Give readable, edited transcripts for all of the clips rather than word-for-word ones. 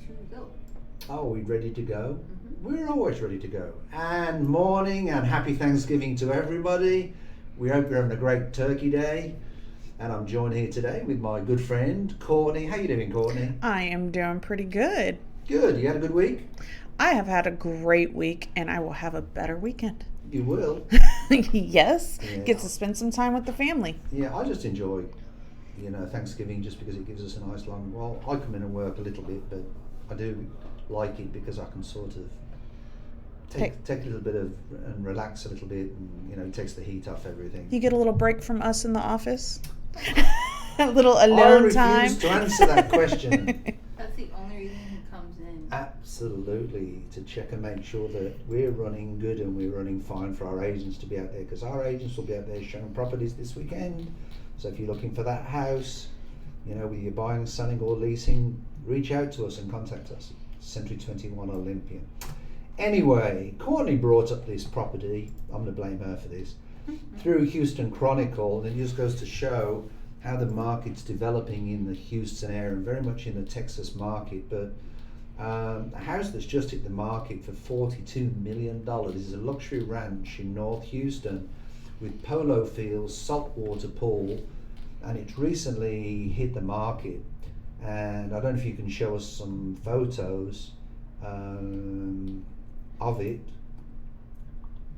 to go. Oh, are we ready to go? Mm-hmm. We're always ready to go. And morning and happy Thanksgiving to everybody. We hope you're having a great turkey day. And I'm joined here today with my good friend, Courtney. How you doing, Courtney? I am doing pretty good. Good. You had a good week? I have had a great week, and I will have a better weekend. You will? Yes. Yeah. Get to spend some time with the family. Yeah, I just enjoy, Thanksgiving just because it gives us a nice long, well, I come in and work a little bit, but I do like it because I can sort of take a little bit of and relax a little bit, and it takes the heat off everything. You get a little break from us in the office. A little alone time. I refuse to answer that question. That's the only reason he comes in. Absolutely, to check and make sure that we're running good and we're running fine for our agents to be out there, because our agents will be out there showing properties this weekend. So if you're looking for that house, whether you're buying, selling or leasing, reach out to us and contact us. Century 21 Olympian. Anyway, Courtney brought up this property, I'm going to blame her for this, through Houston Chronicle, and it just goes to show how the market's developing in the Houston area and very much in the Texas market. But a house that's just hit the market for $42 million. This is a luxury ranch in North Houston with polo fields, saltwater pool, and it's recently hit the market. And I don't know if you can show us some photos of it.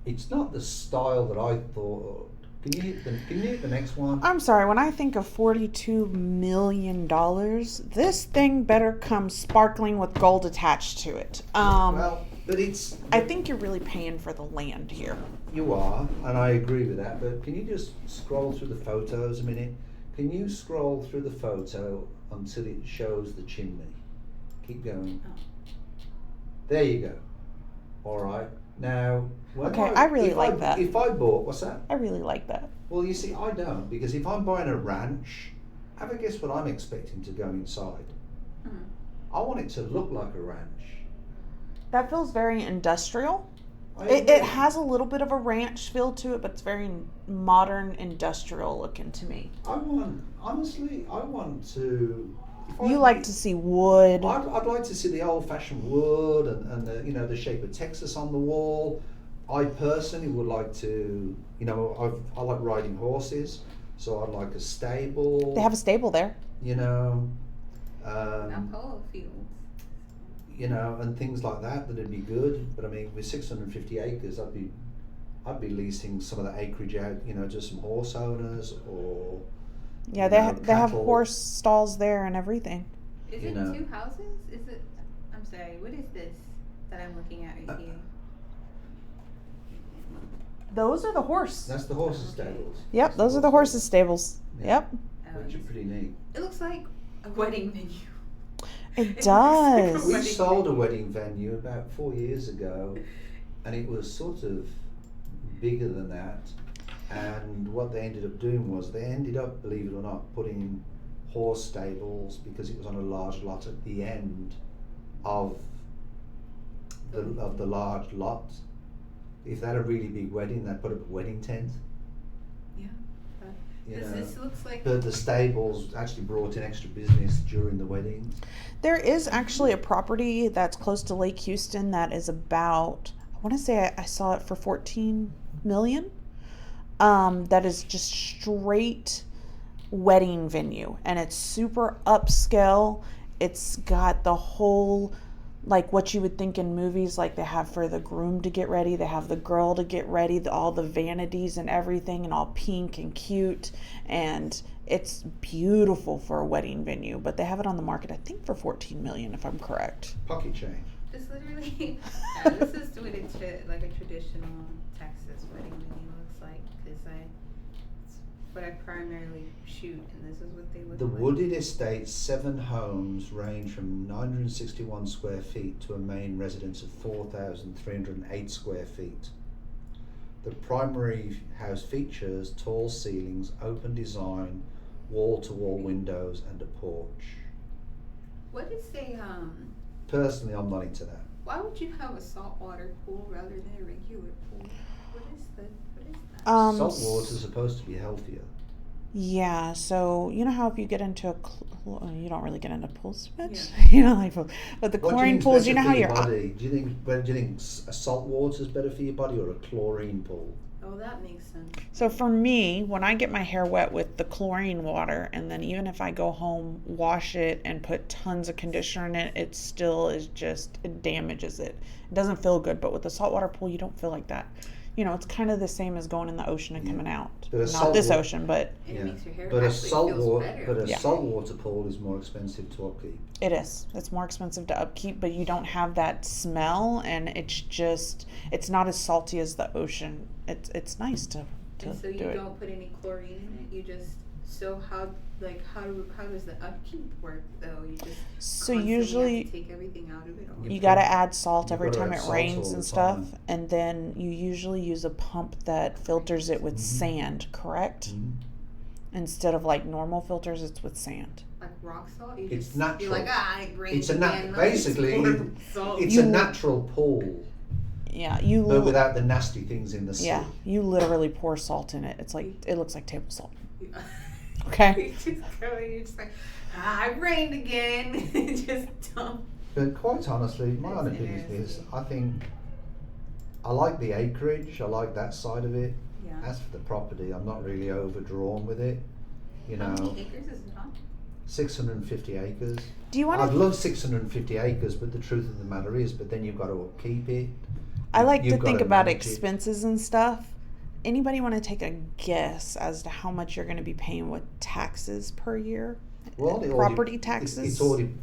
It's not the style that I thought. Can you hit the next one? I'm sorry, when I think of $42 million, this thing better come sparkling with gold attached to it. Well, but it's... I think you're really paying for the land here. You are, and I agree with that, but can you just scroll through the photos a minute? Can you scroll through the photo until it shows the chimney? Keep going. Oh. There you go. All right. Now, I really like that. If I bought, what's that? I really like that. Well, you see, I don't, because if I'm buying a ranch, have a guess what I'm expecting to go inside. I want it to look like a ranch. That feels very industrial. I It has a little bit of a ranch feel to it, but it's very modern, industrial looking to me. I want to... You like to see wood. I'd like to see the old-fashioned wood and the shape of Texas on the wall. I personally would like to, I like riding horses, so I'd like a stable. They have a stable there. Now polo fields. And things like that. That'd be good. But I mean, with 650 acres, I'd be leasing some of the acreage out, to some horse owners or. Yeah, they have horse stalls there and everything. Is it two houses? Is it? I'm sorry. What is this that I'm looking at right here? Those are the horse. That's the horses' stables. Yep, those are the horses' stables. Yeah. Yep. Which are pretty neat. It looks like a wedding venue. It does. Looks We like sold a wedding venue about 4 years ago, and it was sort of bigger than that. And what they ended up doing was believe it or not, putting horse stables, because it was on a large lot at the end of the large lot. If they had a really big wedding, they'd put up a wedding tent. Yeah. This looks like... But the stables actually brought in extra business during the weddings. There is actually a property that's close to Lake Houston that is about, I want to say I saw it for $14 million. That is just straight wedding venue, and it's super upscale. It's got the whole, like what you would think in movies, like they have for the groom to get ready, they have the girl to get ready, all the vanities and everything, and all pink and cute, and it's beautiful for a wedding venue. But they have it on the market, I think, for $14 million, if I'm correct. Pocket change. This literally, this is what it's like a traditional Texas wedding venue looks like, because it's what I primarily shoot, and this is what they look like. The wooded estate's 7 homes range from 961 square feet to a main residence of 4,308 square feet. The primary house features tall ceilings, open design, wall-to-wall windows, and a porch. What is a Personally, I'm not into that. Why would you have a saltwater pool rather than a regular pool? What is that? Salt water is supposed to be healthier. Yeah, so you know how if you get into you don't really get into pools much, Yeah. like, but the What do you chlorine think's pools, you better know for how your your body? Do you think a salt water's better for your body or a chlorine pool? Oh, that makes sense. So for me, when I get my hair wet with the chlorine water, and then even if I go home, wash it and put tons of conditioner in it, it still is just, it damages it. It doesn't feel good, but with the saltwater pool, you don't feel like that. You know, it's kind of the same as going in the ocean and coming out. But a Not this saltwater- ocean, but And it makes your hair But a actually feels better. Yeah. saltwater pool is more expensive to upkeep. it is. It's more expensive to upkeep, but you don't have that smell, and it's just, it's not as salty as the ocean. It's nice to And so you do it. don't put any chlorine in it. You just how does the upkeep work though? You just So constantly usually have to take everything out of it. Or you got to add salt You every gotta time add it salt rains all and the stuff, time. and then you usually use a pump that filters it with Mhm. sand, correct? Mhm. Instead of like normal filters, it's with sand. like rock salt. You It's just, natural. You're like it rains It's a again. basically Salt. it's a natural pool, Yeah, but without the nasty things in the sea. yeah, you literally pour salt in it. It's like, it looks like table salt. Okay. You just go and you're just like, it rained again. Just dump. But quite honestly, my own opinion is this: I think I like the acreage. I like that side of it. Yeah. As for the property, I'm not really overdrawn with it. You How know, many acres is it on? 650 acres. Do you want I'd to? love 650 acres, but the truth of the matter is, but then you've got to upkeep it. I like You've to got think to about manage it. expenses and stuff. Anybody want to take a guess as to how much you're going to be paying with taxes per year? Well, Property taxes? It's already,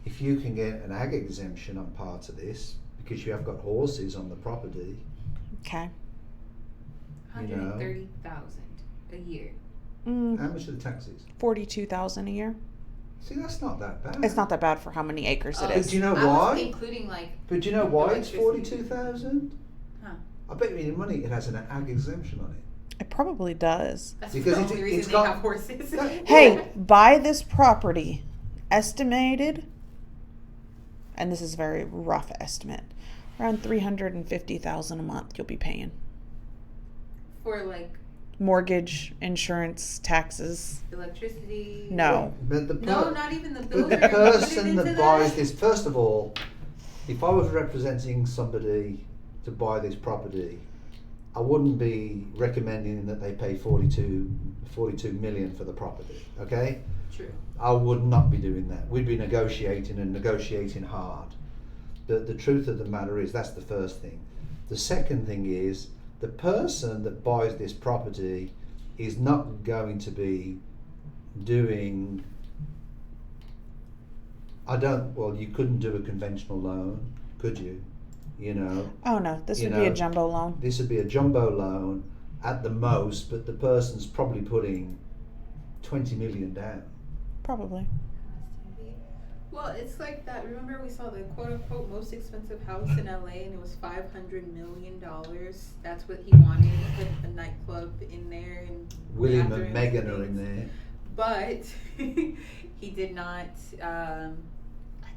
if you can get an ag exemption on part of this, because you have got horses on the property, Okay. You know. 130,000 a year. how much are the taxes? 42,000 a year. See, that's not that bad. It's not that bad for how many acres it Oh, But is. do you know I why? was including like. But do you know why it's Electricity. 42,000? Huh. I bet you any money it has an ag exemption on it. It probably does. That's Because the it's- only reason it's they got- have horses. Hey, buy this property. Estimated, and this is a very rough estimate, around 350,000 a month you'll be paying. For like Mortgage, insurance, taxes. electricity. No. But No, not even the but builder. the included person into that buys this, first of all, if I was representing somebody to buy this property, I wouldn't be recommending that they pay 42 million for the property, okay? True. I would not be doing that. We'd be negotiating and negotiating hard. The truth of the matter is, that's the first thing. The second thing is, the person that buys this property is not going to be doing, you couldn't do a conventional loan, could you? You know, Oh no, this You would be a know, jumbo loan. this would be a jumbo loan at the most, but the person's probably putting 20 million down. Probably. Well, it's like that. Remember, we saw the quote unquote most expensive house in LA, and it was $500 million. That's what he wanted. He put a nightclub in there, and William and bathrooms Meghan are in things. there. But he did not. I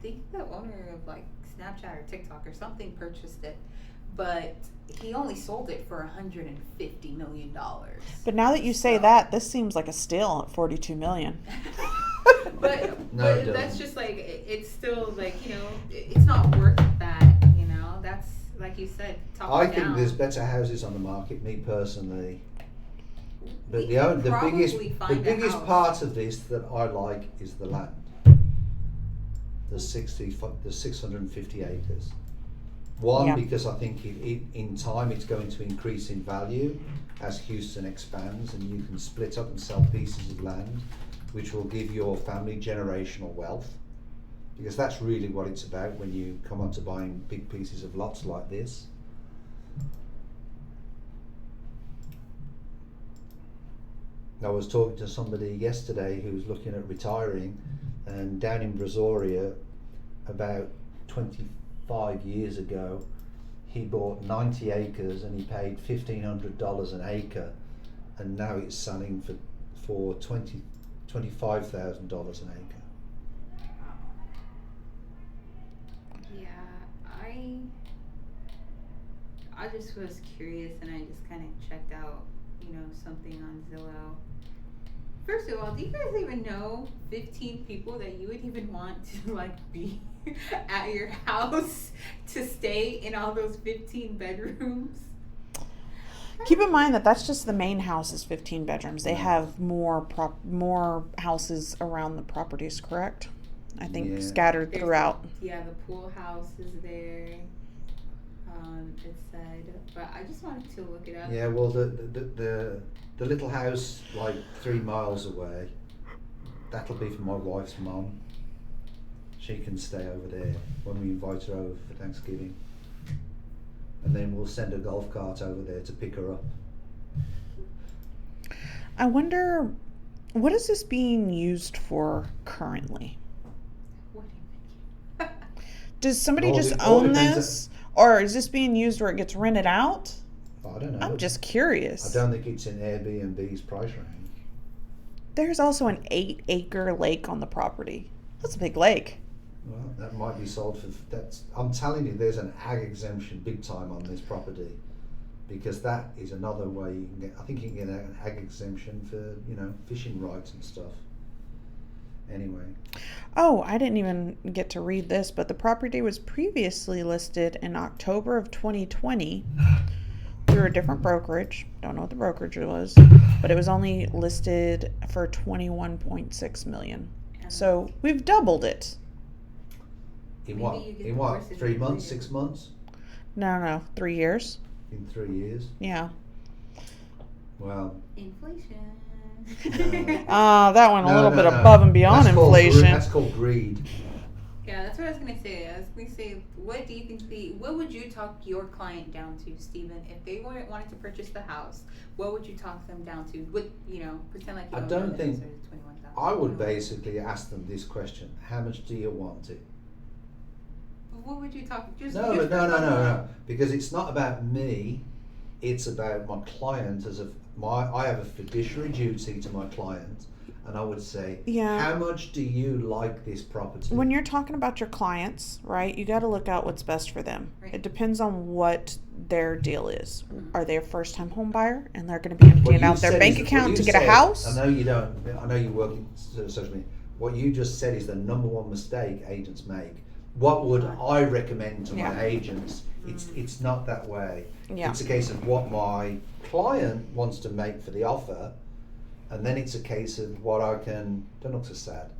think the owner of like Snapchat or TikTok or something purchased it, but he only sold it for $150 million. But now that you say So- that, this seems like a steal at 42 million. but No, it but that's doesn't. just like it's still like it's not worth that. That's like you said. Top I down. think there's better houses on the market, me personally. But We the can biggest probably find a biggest house. part of this that I like is the land. The 650 acres. One, Yeah. because I think in time it's going to increase in value as Houston expands, and you can split up and sell pieces of land, which will give your family generational wealth. Because that's really what it's about when you come on to buying big pieces of lots like this. I was talking to somebody yesterday who was looking at retiring, and down in Brazoria, about 25 years ago, he bought 90 acres and he paid $1,500 an acre, and now it's selling for $25,000 an acre. Yeah, I just was curious, and I just kind of checked out, something on Zillow First of all, do you guys even know 15 people that you would even want to like be at your house to stay in all those 15 bedrooms? Keep in mind that that's just the main house is 15 bedrooms. They have more houses around the properties, correct? I think scattered There's throughout. Yeah, the pool house is there. It said, but I just wanted to look it up. Yeah, well, the little house like 3 miles away, that'll be for my wife's mum. She can stay over there when we invite her over for Thanksgiving. And then we'll send a golf cart over there to pick her up. I wonder, what is this being used for currently? What do you think? Does somebody Well, just it all own depends this? Or is this being used where it gets rented out? I don't know. I'm just curious. I don't think it's in Airbnb's price range. There's also an 8-acre lake on the property. That's a big lake. Well, that might be sold for. I'm telling you, there's an ag exemption big time on this property, because that is another way you can get. I think you can get an ag exemption for fishing rights and stuff. Anyway. Oh, I didn't even get to read this, but the property was previously listed in October of 2020 through a different brokerage. Don't know what the brokerage was, but it was only listed for $21.6 million. So we've doubled it. In Maybe what? you get In what? divorced 3 in months? 3 years. 6 months? No, 3 years. In 3 years? Yeah. Well. Inflation. That went a little bit No. above and beyond That's inflation. That's called greed. Yeah, that's what I was gonna say. What do you think what would you talk your client down to, Stephen, if they wanted to purchase the house? What would you talk them down to? Pretend like you I own don't the think- house, or it's 21,000. I would basically ask them this question: how much do you want it? What would you talk? No. Because it's not about me. It's about my client. I have a fiduciary duty to my client, and I would say, Yeah. how much do you like this property? When you're talking about your clients, right, you got to look out what's best for them. Right. It depends on what their deal is. Mhm. Are they a first-time home buyer and they're going to be emptying out their bank account to get a house? I know you don't. I know you work in social media. What you just said is the number one mistake agents make. What would I recommend to my agents? It's not that way. Yeah. It's a case of what my client wants to make for the offer, and then it's a case of what I can. Don't look so sad.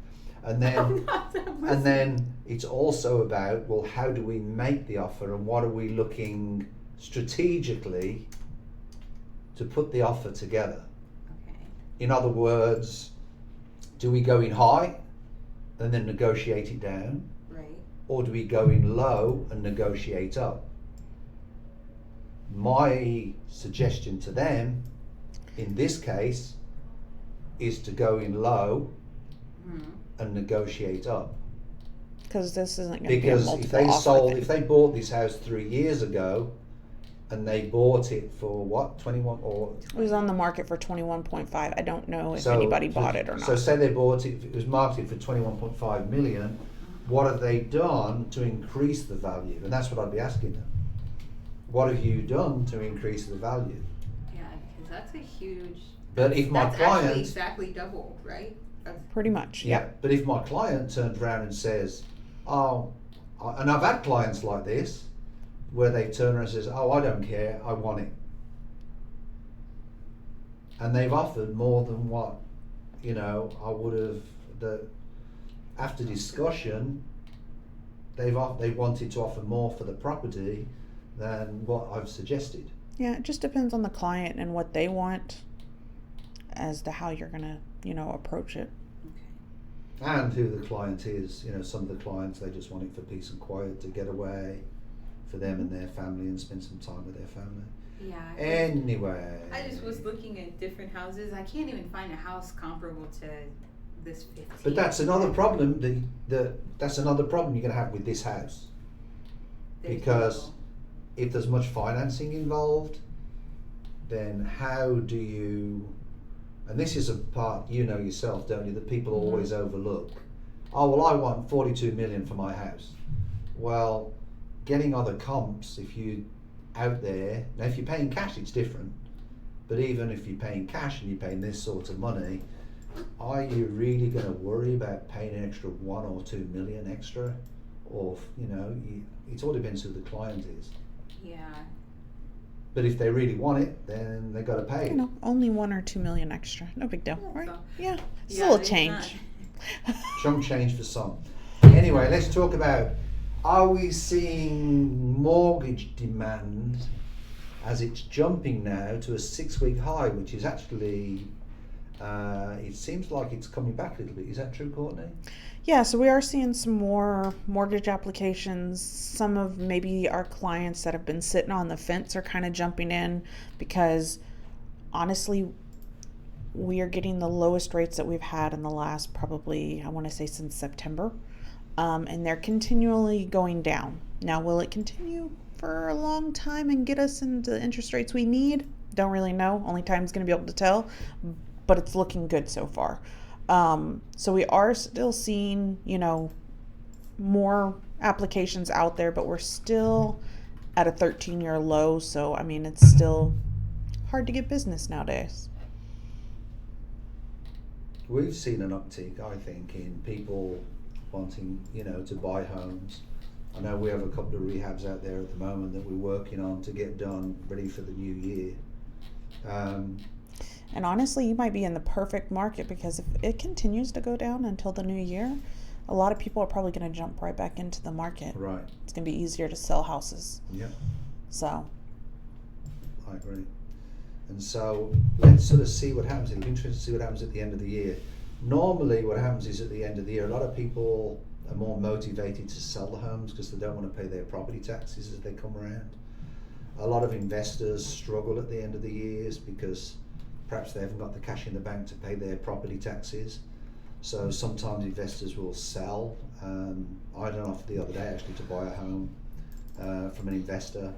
And then it's also about, well, how do we make the offer, and what are we looking strategically to put the offer together? Okay. In other words, do we go in high and then negotiate it down? Right. Or do we go in low and negotiate up? My suggestion to them, in this case, is to go in low and negotiate up. Because this isn't going to be a Because multiple offer thing. if they bought this house 3 years ago, and they bought it for what, 21 or? It was on the market for 21.5. I don't know if anybody bought it or not. So say they bought it, it was marketed for 21.5 million. What have they done to increase the value? And that's what I'd be asking them. What have you done to increase the value? Yeah, because that's a huge. But if my that's client, actually exactly double, right? Pretty much, yeah. But if my client turns around and says, and I've had clients like this, where they turn around and says, I don't care, I want it. And they've offered more than what, I would have, after discussion, they wanted to offer more for the property than what I've suggested. Yeah, it just depends on the client and what they want as to how you're going to, approach it. Okay. And who the client is. Some of the clients, they just want it for peace and quiet, to get away for them and their family and spend some time with their family. Yeah. Anyway. I just was looking at different houses. I can't even find a house comparable to this 15. But that's another problem. That's another problem you're going to have with this house. Because if there's much financing involved, then how do you? And this is a part yourself, don't you? That people always overlook. Oh well, I want 42 million for my house. Well, getting other comps, if you out there now, if you're paying cash, it's different. But even if you're paying cash and you're paying this sort of money, are you really going to worry about paying an extra 1 or 2 million extra? Or, it all depends who the client is. Yeah. But if they really want it, then they got to pay it. Only 1 or 2 million extra. No big deal, right? So, Yeah, it's a little change. Chunk change for some. Anyway, let's talk about, are we seeing mortgage demand as it's jumping now to a 6-week high, which is actually, it seems like it's coming back a little bit. Is that true, Courtney? Yeah, so we are seeing some more mortgage applications. Some of maybe our clients that have been sitting on the fence are kind of jumping in because honestly, we are getting the lowest rates that we've had in the last probably, I want to say since September. And they're continually going down. Now, will it continue for a long time and get us into the interest rates we need? Don't really know. Only time's going to be able to tell, but it's looking good so far. So we are still seeing, more applications out there, but we're still at a 13-year low. So, it's still hard to get business nowadays. We've seen an uptick, I think, in people wanting, to buy homes. I know we have a couple of rehabs out there at the moment that we're working on to get done, ready for the new year. And honestly, you might be in the perfect market because if it continues to go down until the new year, a lot of people are probably going to jump right back into the market. Right. It's going to be easier to sell houses. Yeah. So. I agree. And so let's sort of see what happens. It'll be interesting to see what happens at the end of the year. Normally what happens is at the end of the year, a lot of people are more motivated to sell the homes because they don't want to pay their property taxes as they come around. A lot of investors struggle at the end of the years because perhaps they haven't got the cash in the bank to pay their property taxes. So sometimes investors will sell. I had an offer the other day actually to buy a home from an investor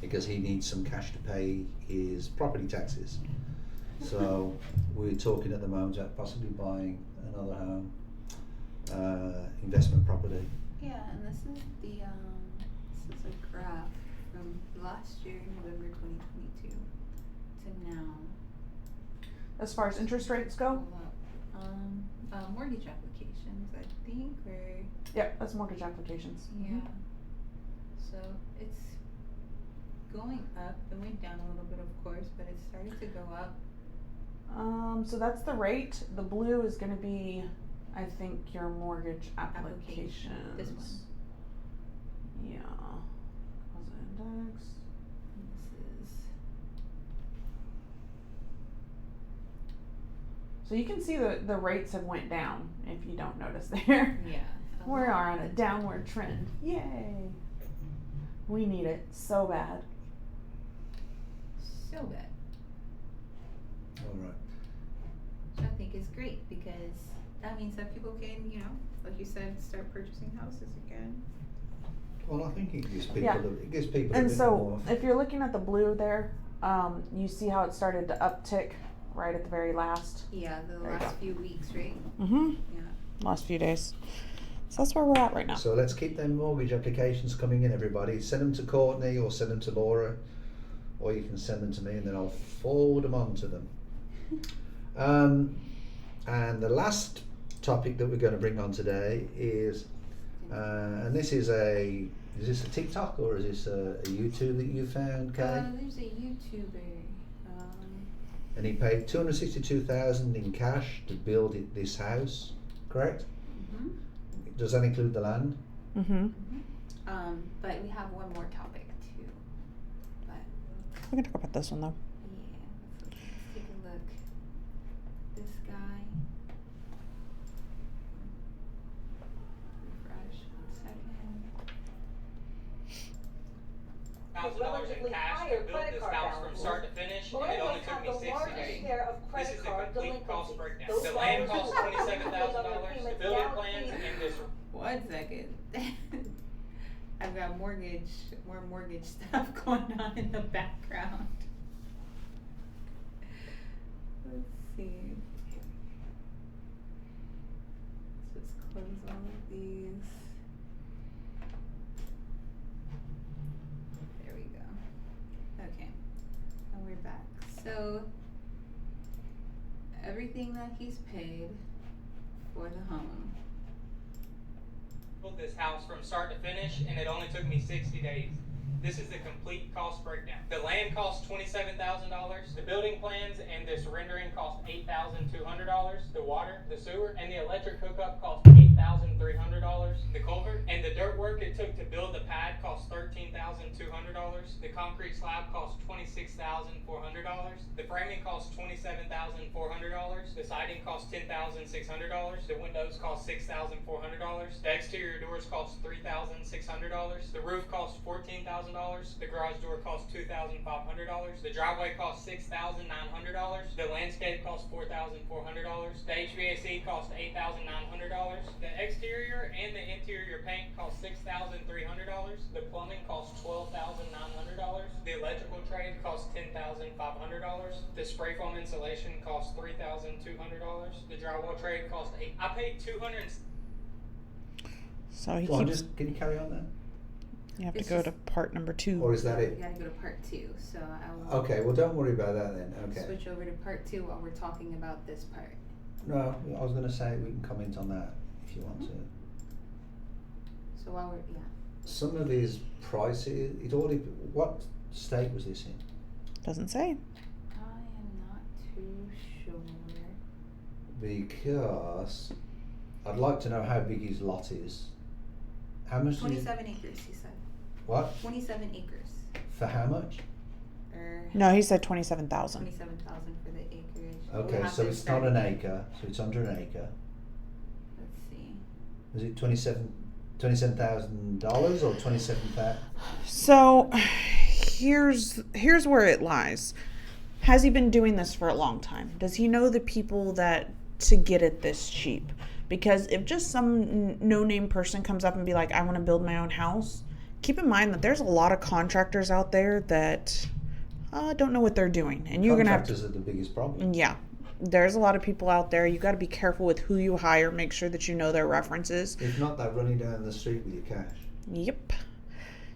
because he needs some cash to pay his property taxes. So we're talking at the moment about possibly buying another home, investment property. Yeah, and this is a graph from last year, November 2022 to now. As far as interest rates go? Mortgage applications, I think, or... Yep, that's mortgage applications. Yeah. So it's going up. It went down a little bit, of course, but it's starting to go up. So that's the rate. The blue is going to be, I think, your mortgage applications. This one. Yeah. Deposit index. This is... So you can see the rates have went down if you don't notice there. Yeah. We are on a downward trend. Yay. We need it so bad. So bad. All right. So I think it's great because that means that people can, like you said, start purchasing houses again. Well, I think it gives people Yeah. it gives people And a bit so more. if you're looking at the blue there, you see how it started to uptick right at the very last. Yeah, the There you last go. few weeks, right? Mm-hmm. Yeah. Last few days. So that's where we're at right now. So let's keep them mortgage applications coming in, everybody. Send them to Courtney or send them to Laura, or you can send them to me and then I'll forward them on to them. And the last topic that we're going to bring on today is, and this is this a TikTok or is this a YouTube that you found, Kay? There's a YouTuber. And he paid $262,000 in cash to build this house, correct? Mm-hmm. Does that include the land? Mm-hmm. But we have one more topic too. But We can talk about this one though. yeah, let's take a look. This guy. Refresh 1 second. $1,000 in cash to build this house from start to finish, and it only took me 60 days. This is the complete cost breakdown. The land cost $27,000, the building plans, and this. 1 second. I've got more mortgage stuff going on in the background. Let's see. Let's just close all of these. There we go. Okay. And we're back. So everything that he's paid for the home. Built this house from start to finish, and it only took me 60 days. This is the complete cost breakdown. The land cost $27,000. The building plans and this rendering cost $8,200. The water, the sewer, and the electric hookup cost $8,300. The culvert and the dirt work it took to build the pad cost $13,200. The concrete slab cost $26,400. The framing cost $27,400. The siding cost $10,600. The windows cost $6,400. The exterior doors cost $3,600. The roof cost $14,000. The garage door cost $2,500. The driveway cost $6,900. The landscape cost $4,400. The HVAC cost $8,900. The exterior and the interior paint cost $6,300. The plumbing cost $12,900. The electrical trade cost $10,500. The spray foam insulation cost $3,200. The drywall trade cost I paid $200. So he Go on, keeps. can you carry on then? You have to It's go just- to part number 2. Or is that We it? gotta go to part 2, so I will Okay, well don't worry about that then. Okay. switch over to part 2 while we're talking about this part. No, I was going to say we can comment on that if you want to. So while we're, Some of his prices, what state was this in? Doesn't say. I am not too sure. Because I'd like to know how big his lot is. How much? 27 acres, he said. What? 27 acres. For how much? Or No, he said 27,000. 27,000 for the acreage. We'll Okay, have so to it's start not an again. acre, so it's under an acre. Let's see. Is it $27,000 or 27,000? So here's where it lies. Has he been doing this for a long time? Does he know the people that to get it this cheap? Because if just some no-name person comes up and be like, I want to build my own house, keep in mind that there's a lot of contractors out there that don't know what they're doing. And you're going to have to... Contractors are the biggest problem. Yeah. There's a lot of people out there. You got to be careful with who you hire. Make sure that you know their references. If not, they're running down the street with your cash. Yep.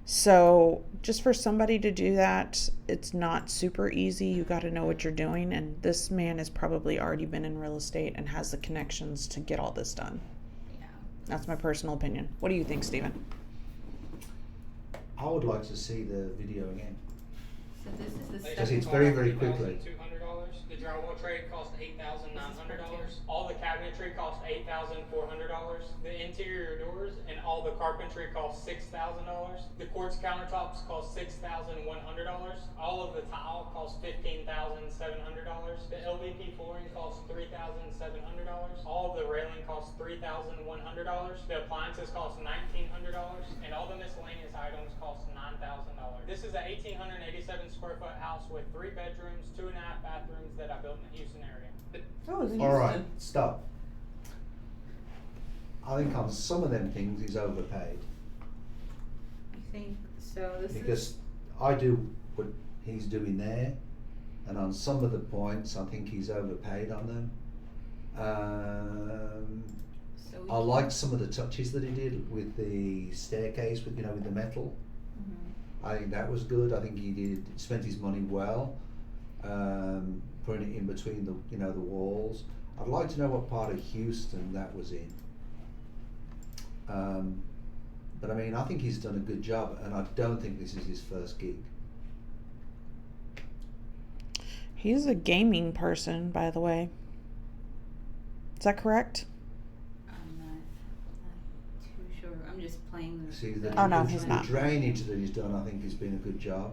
So just for somebody to do that, it's not super easy. You got to know what you're doing. And this man has probably already been in real estate and has the connections to get all this done. Yeah. That's my personal opinion. What do you think, Stephen? I would like to see the video again. So this is the Because stuff. it's very, very quickly. $2,200. The drywall trade cost $8,900. All the cabinetry cost $8,400. The interior doors and all the carpentry cost $6,000. The quartz countertops cost $6,100. All of the tile cost $15,700. The LVP flooring cost $3,700. All of the railing cost $3,100. The appliances cost $1,900, and all the miscellaneous items cost $9,000. This is a 1,887 square foot house with 3 bedrooms, 2.5 bathrooms that I built in the Houston area. Oh, it's in All right, Houston. stop. I think on some of them things he's overpaid. I think so. This Because is I do what he's doing there, and on some of the points I think he's overpaid on them. so we I liked some of the touches that he did with the staircase, with the metal. Mhm. I think that was good. I think he spent his money well, putting it in between the the walls. I'd like to know what part of Houston that was in. But I mean, I think he's done a good job, and I don't think this is his first gig. He's a gaming person, by the way. Is that correct? I'm not too sure. I'm just playing the. See, Oh, no, the he's not. drainage that he's done, I think, has been a good job.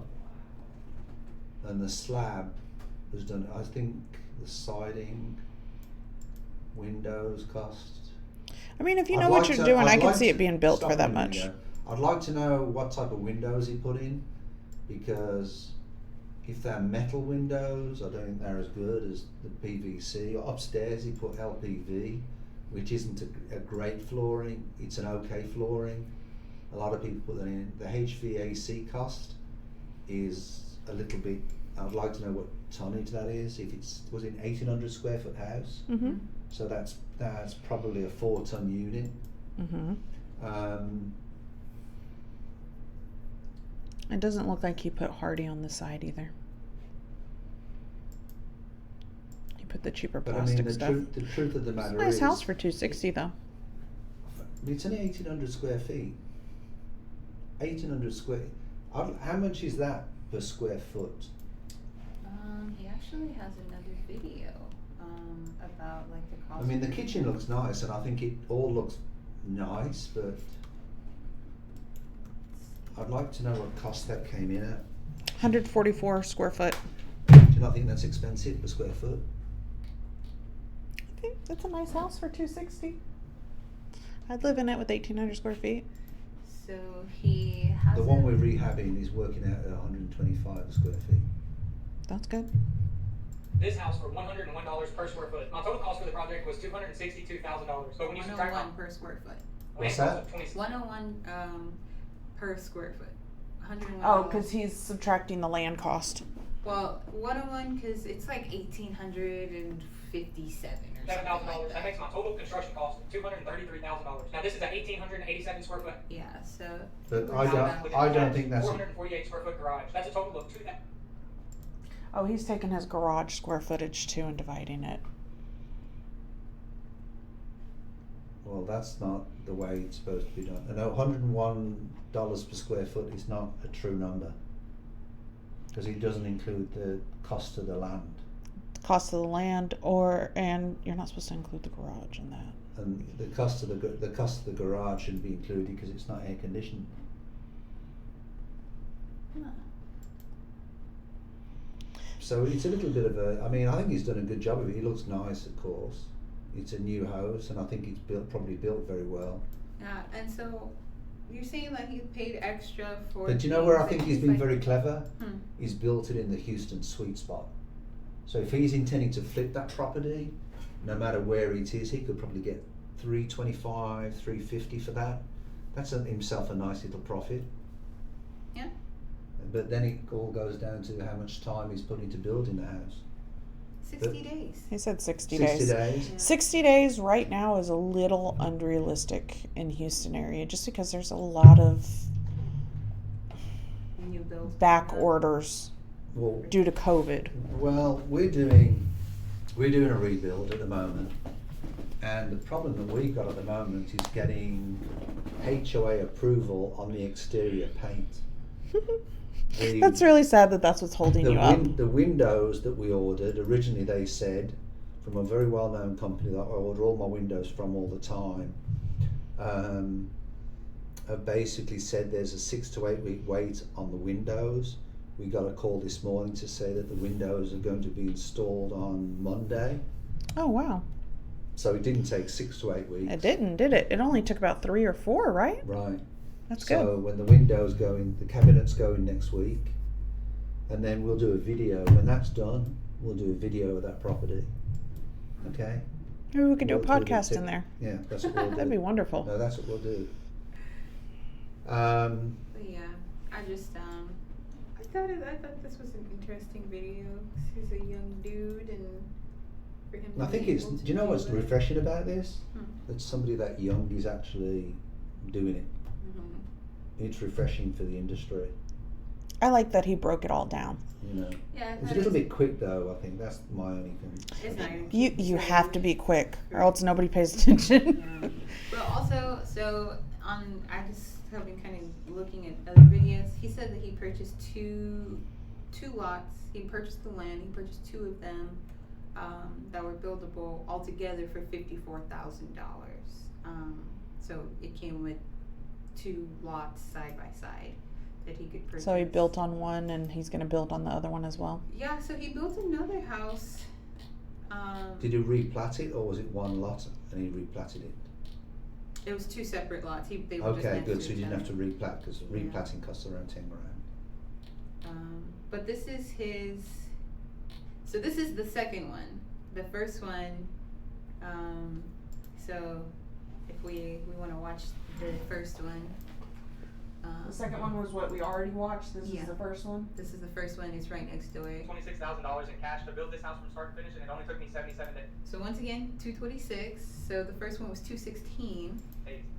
And the slab has done. I think the siding, windows cost. I mean, if you I'd know what like you're to- doing, I'd I can like see to- it being built stop for that a minute much. ago. I'd like to know what type of windows he put in, because if they're metal windows, I don't think they're as good as the PVC. Upstairs he put LPV, which isn't a great flooring. It's an okay flooring. A lot of people put that in. The HVAC cost is a little bit. I'd like to know what tonnage that is. If was it an 1,800 square foot house, Mm-hmm. so that's probably a 4-ton unit. Mm-hmm. Um, It doesn't look like he put Hardy on the side either. He with the cheaper But I plastic mean, the stuff. truth of the It's a matter nice is, house for $260 though. it's only 1,800 square feet. 1,800 square. How much is that per square foot? He actually has another video about like the cost. I mean, the kitchen looks nice, and I think it all looks nice, but I'd like to know what cost that came in at. 144 square foot. Do you not think that's expensive per square foot? I think that's a nice house for $260. I'd live in it with 1,800 square feet. So he has The one we're rehabbing is working out at 125 square feet. That's good. This house for $101 per square foot. My total cost for the project was $262,000. But when you subtract 101 per square foot. What's that? 101 per square foot. 101. Oh, because he's subtracting the land cost. Well, 101 because it's like 1,857 or something $7,000. like That that. makes my total construction cost $233,000. Now this is at 1,887 square foot. Yeah. So. But we're I not- don't think that's. 448 square foot garage. That's a total of 2,000. Oh, he's taking his garage square footage too and dividing it. Well, that's not the way it's supposed to be done. And $101 per square foot is not a true number, because it doesn't include the cost of the land. Cost of the land, and you're not supposed to include the garage in that. And the cost of the garage shouldn't be included because it's not air conditioned. Huh. So it's a little bit of a. I mean, I think he's done a good job of it. He looks nice, of course. It's a new house, and I think it's probably built very well. Yeah, and so you're saying like he paid extra for. But do you know where I things think that he's been like- very clever? Hmm. He's built it in the Houston sweet spot. So if he's intending to flip that property, no matter where it is, he could probably get $325, $350 for that. That's himself a nice little profit. Yeah. But then it all goes down to how much time he's put into building the house. 60 days. He said 60 60 days. days. Yeah. 60 days right now is a little unrealistic in Houston area just because there's a lot of New builds. back orders Well, due to COVID. Well, we're doing a rebuild at the moment, and the problem that we've got at the moment is getting HOA approval on the exterior paint. That's really sad that that's what's holding you up. The windows that we ordered, originally they said, from a very well-known company that I order all my windows from all the time, have basically said there's a 6 to 8 week wait on the windows. We got a call this morning to say that the windows are going to be installed on Monday. Oh, wow. So it didn't take 6 to 8 weeks. It didn't, did it? It only took about 3 or 4, right? Right. That's So good. when the windows go in, the cabinets go in next week, and then we'll do a video. When that's done, we'll do a video of that property. Okay? Maybe we could do a We'll do the podcast tip- in there. Yeah, that's what we'll do. That'd be wonderful. No, that's what we'll do. But yeah, I just I thought this was an interesting video. 'Cause he's a young dude, and for him. I to think be it's. able Do to you know what's it. refreshing about this? Hmm. That somebody that young is actually doing it. Mhm. It's refreshing for the industry. I like that he broke it all down. You know, Yeah, I it's a thought little bit quick though. I think that's my only thing. It's not even You cute. have to be quick, or else nobody pays attention. But also, so I just have been kind of looking at other videos. He said that he purchased two lots. He purchased the land. He purchased 2 of them that were buildable altogether for $54,000. So it came with 2 lots side by side that he could purchase. So he built on one, and he's going to build on the other one as well. Yeah. So he built another house. Did he replat it, or was it one lot and he replatted it? It was 2 separate lots. They were just Okay, next good. to So you each didn't have other. to replat because Yeah. replatting costs around $10,000. But this is his. So this is the second one. The first one. So if we want to watch the first one. The second one was what we already watched. This Yeah. is the first one. This is the first one. It's right next to it. $26,000 in cash to build this house from start to finish, and it only took me 77 days. So once again, 226. So the first one was 216.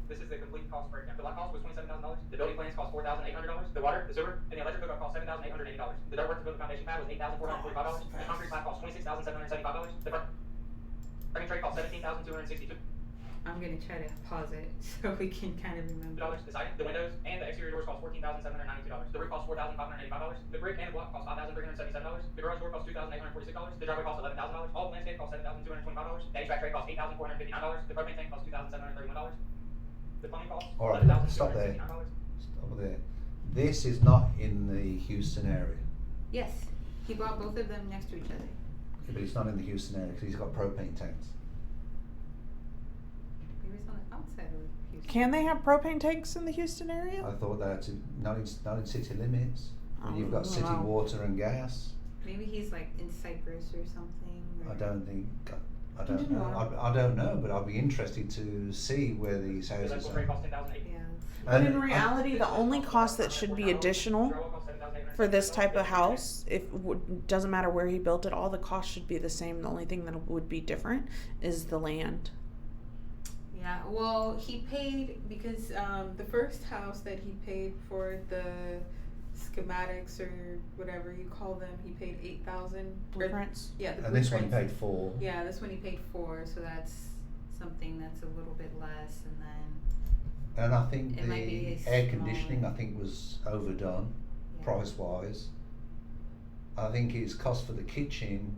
This is the complete cost breakdown. The lot cost was $27,000. The building plans cost $4,800. The water, the sewer, and the electric hookup cost $7,880. The dirt work to build the foundation pad was $8,445. The concrete slab cost $26,775. The framing tray cost $17,262. I'm gonna try to pause it so we can kind of remember. The siding, the windows, and the exterior doors cost $14,792. The roof cost $4,585. The brick and the block cost $5,377. The garage door cost $2,846. The driveway cost $11,000. All the landscape cost $7,225. The HVAC tray cost $8,459. The propane tank cost $2,731. The plumbing cost All right, stop there. Stop there. This is not in the Houston area. Yes, he bought both of them next to each other. Yeah, but it's not in the Houston area because he's got propane tanks. Maybe it's on the outside of Houston. Can they have propane tanks in the Houston area? I thought that not in city limits. When you've got city Wow. water and gas. Maybe he's like in Cyprus or something. Or... I don't know. I don't know, but I'll be interested to see where these The houses electrical tray are. cost $10,800. Yeah. But in reality, the only cost that should be additional for this type of house, doesn't matter where he built it, all the costs should be the same. The only thing that would be different is the land. Yeah, well, he paid because the first house that he paid for the schematics or whatever you call them, he paid $8,000. Blueprints? Yeah, the And this one he blueprints. paid $4. Yeah, this one he paid $4, so that's something that's a little bit less, and then And I think It might be the a air small- conditioning was overdone yeah. price wise. I think his cost for the kitchen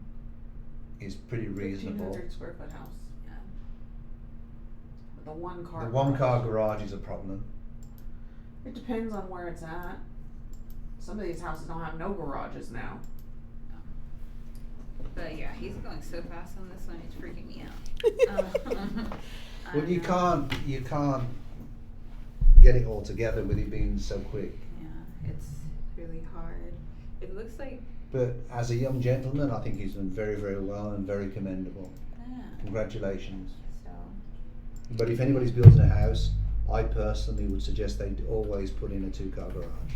is pretty reasonable. 1,500 square foot house. Yeah. The one car. The one car garage is a problem. It depends on where it's at. Some of these houses don't have no garages now. But yeah, he's going so fast on this one, it's freaking me out. Well, you know. can't get it all together with it being so quick. Yeah, it's really hard. It looks like. But as a young gentleman, I think he's done very, very well and very commendable. Yeah. Congratulations. So. But if anybody's building a house, I personally would suggest they always put in a 2-car garage.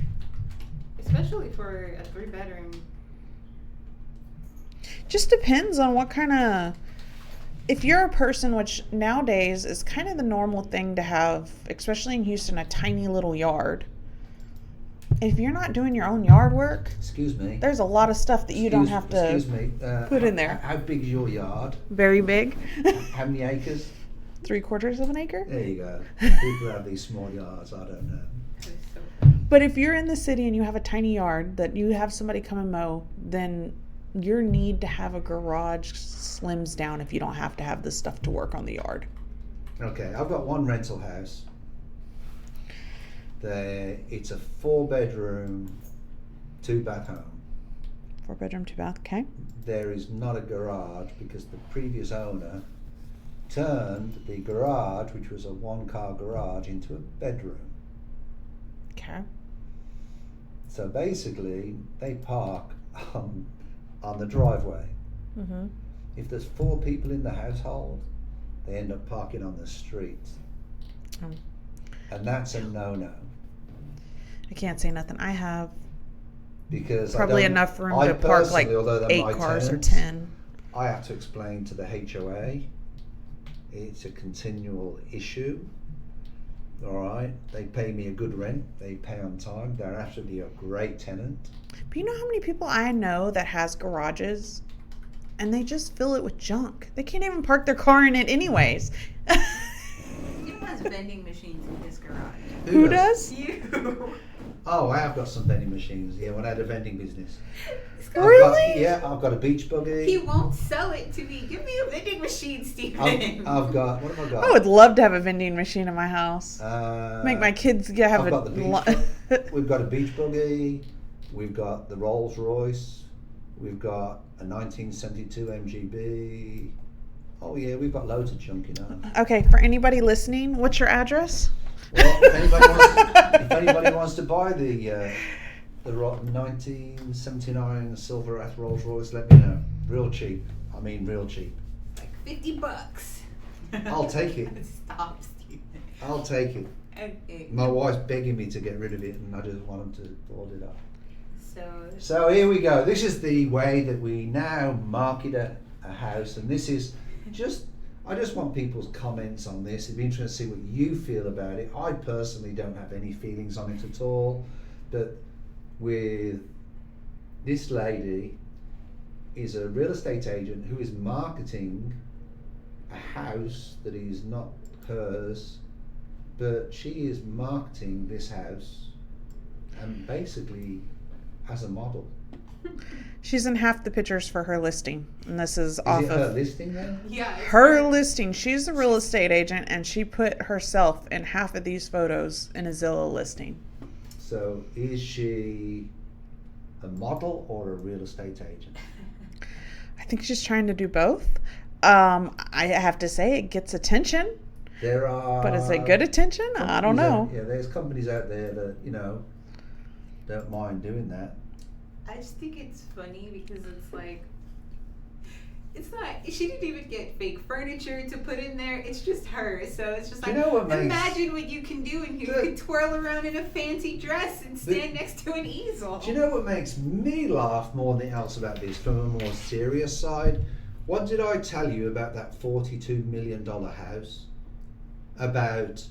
Especially for a 3-bedroom. Just depends on what kind of. If you're a person, which nowadays is kind of the normal thing to have, especially in Houston, a tiny little yard. If you're not doing your own yard work, Excuse me. there's a lot of stuff that you don't have to Excuse me. put in there. How big is your yard? Very big. How many acres? 3/4 of an acre. There you go. People have these small yards. I don't know. That is so. But if you're in the city and you have a tiny yard that you have somebody come and mow, then your need to have a garage slims down if you don't have to have this stuff to work on the yard. Okay, I've got one rental house. It's a 4-bedroom, 2-bath home. 4-bedroom, 2-bath. Okay. There is not a garage because the previous owner turned the garage, which was a 1-car garage, into a bedroom. Okay. So basically, they park on the driveway. Mm-hmm. If there's 4 people in the household, they end up parking on the street. Oh. And that's a no-no. I can't say nothing. I have Because probably I don't- enough room I to park like personally, although they're 8 my cars or tenants, 10. I have to explain to the HOA it's a continual issue. All right, they pay me a good rent. They pay on time. They're absolutely a great tenant. But you know how many people I know that has garages and they just fill it with junk? They can't even park their car in it anyways. He has vending machines in his garage. Who does? You. Oh, I have got some vending machines. Yeah, when I had a vending business. Really? I've got a beach buggy. He won't sell it to me. Give me a vending machine, Stephen. I've got. What have I got? I would love to have a vending machine in my house. Make my kids have I've a. got the beach. We've got a beach buggy. We've got the Rolls Royce. We've got a 1972 MGB. Oh yeah, we've got loads of junk in our. Okay, for anybody listening, what's your address? Well, if anybody wants to buy the 1979 Silver Rolls Royce, let me know. Real cheap. I mean, real cheap. Like $50. I'll take it. Stop, Stephen. I'll take it. Okay. My wife's begging me to get rid of it, and I just want them to hold it up. So So here we go. This is the way that we now market a house, and this is just I just want people's comments on this. It'd be interesting to see what you feel about it. I personally don't have any feelings on it at all, but with this lady is a real estate agent who is marketing a house that is not hers, but she is marketing this house and basically as a model. She's in half the pictures for her listing, and this is off it of her listing then? Yeah. her listing. She's a real estate agent, and she put herself in half of these photos in a Zillow listing. So is she a model or a real estate agent? I think she's trying to do both. I have to say it gets attention, There are, but is it good attention? I don't know. There's companies out there that, you know, don't mind doing that. I just think it's funny because it's like, it's not, she didn't even get fake furniture to put in there. It's just her. So it's just like, You know what imagine what you can do, and you can twirl around in a fancy dress and stand next to an easel. Do you know what makes me laugh more than else about this from a more serious side? What did I tell you about that $42 million house? About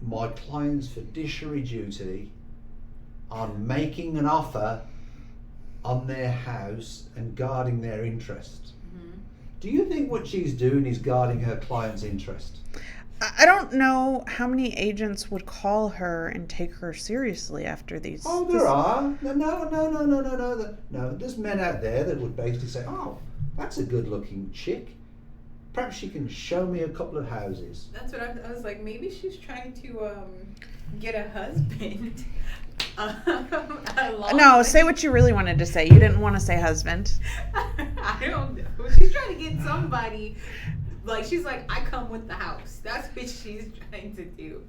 my client's fiduciary duty on making an offer on their house and guarding their interest. Mm-hmm. Do you think what she's doing is guarding her client's interest? I don't know how many agents would call her and take her seriously after these. Oh, there are. No. There's men out there that would basically say, oh, that's a good looking chick. Perhaps she can show me a couple of houses. That's what I was like, maybe she's trying to get a husband. No, say what you really wanted to say. You didn't want to say husband. I don't know. She's trying to get somebody. Like, she's like, I come with the house. That's what she's trying to do.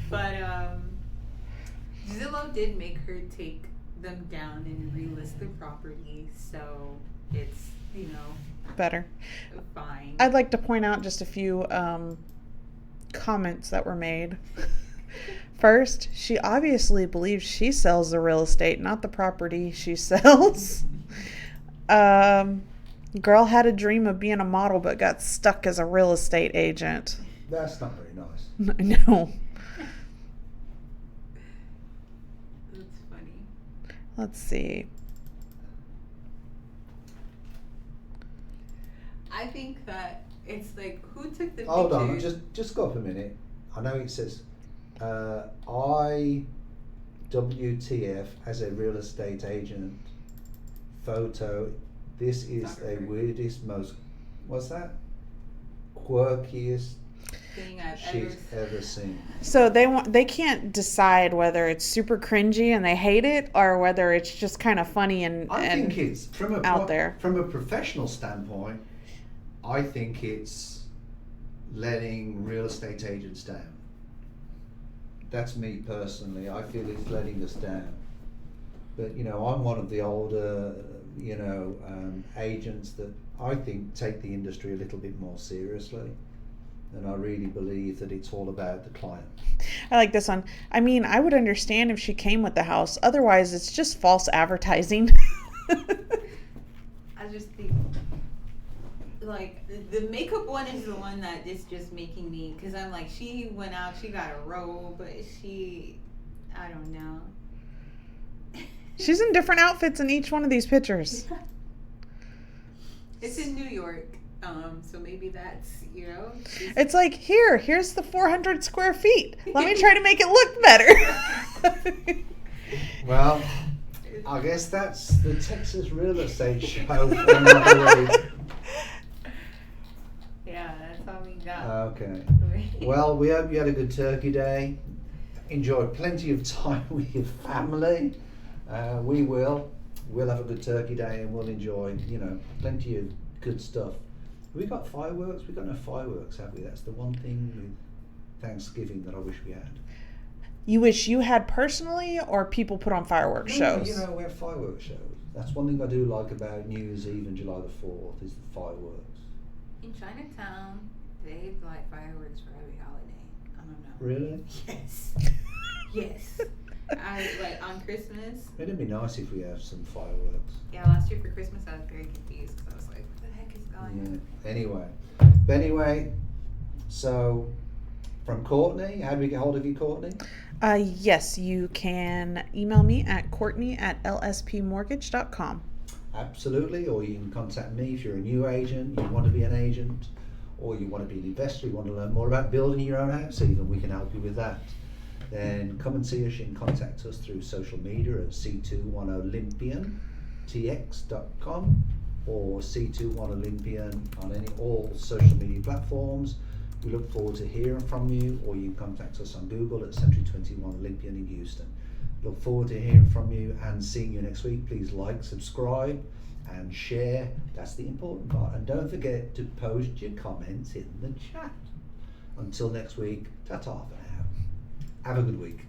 But Zillow did make her take them down and relist the property, so it's, you know, better. Fine. I'd like to point out just a few comments that were made. First, she obviously believes she sells the real estate, not the property she sells. Girl had a dream of being a model but got stuck as a real estate agent. That's not very nice. No. That's funny. Let's see. I think that it's like, who took the Hold on, pictures? just go up a minute. I know it says IWTF as a real estate agent photo. This is the weirdest, most, what's that? Quirkiest Thing I've she's ever seen. So they can't decide whether it's super cringy and they hate it or whether it's just kind of funny and I think it's from there. From a professional standpoint, I think it's letting real estate agents down. That's me personally. I feel it's letting us down. But you know, I'm one of the older, agents that I think take the industry a little bit more seriously. And I really believe that it's all about the client. I like this one. I mean, I would understand if she came with the house. Otherwise, it's just false advertising. I just think, like, the makeup one is the one that is just making me, because I'm like, she went out, she got a robe, but I don't know. She's in different outfits in each one of these pictures. It's in New York, so maybe that's, It's like, here's the 400 square feet. Let me try to make it look better. Well, I guess that's the Texas real estate show for another week. Yeah, that's all we got. Okay. Well, we hope you had a good Turkey Day. Enjoyed plenty of time with your family. We will. We'll have a good Turkey Day and we'll enjoy, plenty of good stuff. Have we got fireworks? We've got no fireworks, have we? That's the one thing with Thanksgiving that I wish we had. You wish you had personally, or people put on fireworks shows? We have fireworks shows. That's one thing I do like about New Year's Eve and July the 4th is the fireworks. In Chinatown, they light fireworks for every holiday. I don't know. Really? Yes. Yes. On Christmas. It'd be nice if we have some fireworks. Yeah, last year for Christmas I was very confused because I was like, what the heck is gone. Yeah. Anyway, so from Courtney, how do we get hold of you, Courtney? Yes, you can email me at courtney@lspmortgage.com. Absolutely, or you can contact me if you're a new agent, you want to be an agent, or you want to be an investor, you want to learn more about building your own house even, we can help you with that. Then come and see us, you can contact us through social media at c21olympiantx.com or c21olympian on all social media platforms. We look forward to hearing from you, or you can contact us on Google at Century 21 Olympian in Houston. Look forward to hearing from you and seeing you next week. Please like, subscribe and share. That's the important part. And don't forget to post your comments in the chat. Until next week, ta-ta for now. Have a good week.